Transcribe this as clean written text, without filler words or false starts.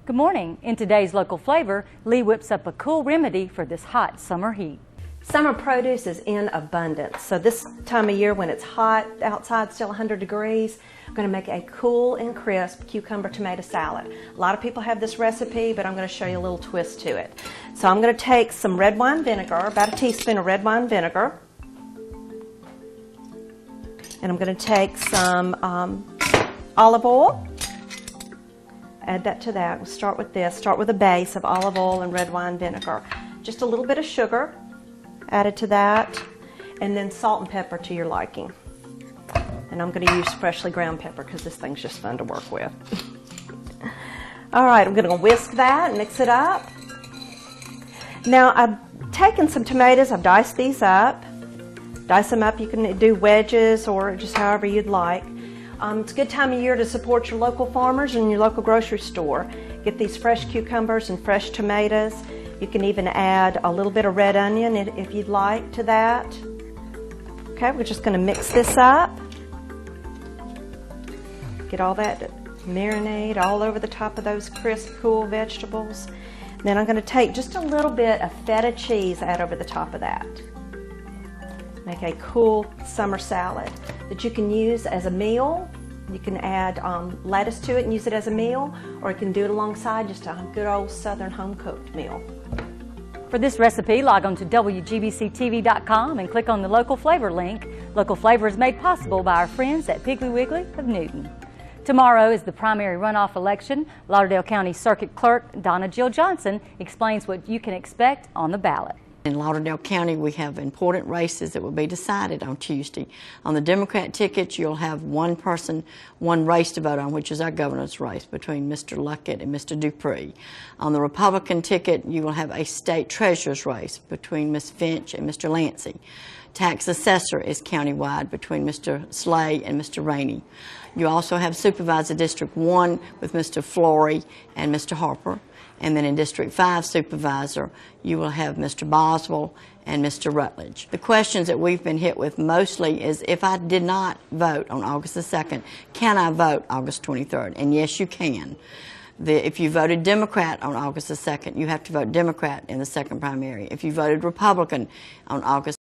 Good morning. In today's local flavor, Lee whips up a cool remedy for this hot summer heat. Summer produce is in abundance. So this time of year when it's hot outside, still 100 degrees, I'm going to make a cool and crisp cucumber tomato salad. A lot of people have this recipe, but I'm going to show you a little twist to it. So I'm going to take some red wine vinegar, about a teaspoon of red wine vinegar. And I'm going to take some olive oil. Add that to that. We'll start with this. Start with a base of olive oil and red wine vinegar. Just a little bit of sugar added to that, and then salt and pepper to your liking. And I'm going to use freshly ground pepper because this thing's just fun to work with. All right, I'm going to whisk that and mix it up. Now I've taken some tomatoes. I've diced these up. Dice them up. You can do wedges or just however you'd like. It's a good time of year to support your local farmers and your local grocery store. Get these fresh cucumbers and fresh tomatoes. You can even add a little bit of red onion if you'd like to that. Okay, we're just going to mix this up. Get all that marinade all over the top of those crisp, cool vegetables. Then I'm going to take just a little bit of feta cheese, add over the top of that. Make a cool summer salad that you can use as a meal. You can add lettuce to it and use it as a meal, or you can do it alongside just a good old southern home-cooked meal. For this recipe, log on to WGBCTV.com and click on the Local Flavor link. Local Flavor is made possible by our friends at Piggly Wiggly of Newton. Tomorrow is the primary runoff election. Lauderdale County Circuit Clerk Donna Jill Johnson explains what you can expect on the ballot. In Lauderdale County, we have important races that will be decided on Tuesday. On the Democrat ticket, you'll have one person, one race to vote on, which is our governor's race between Mr. Luckett and Mr. Dupree. On the Republican ticket, you will have a state treasurer's race between Ms. Finch and Mr. Lancey. Tax assessor is countywide between Mr. Slay and Mr. Rainey. You also have Supervisor District 1 with Mr. Flory and Mr. Harper. And then in District 5 Supervisor, you will have Mr. Boswell and Mr. Rutledge. The questions that we've been hit with mostly is, if I did not vote on August the 2nd, can I vote August 23rd? And yes, you can. If you voted Democrat on August the 2nd, you have to vote Democrat in the second primary. If you voted Republican on August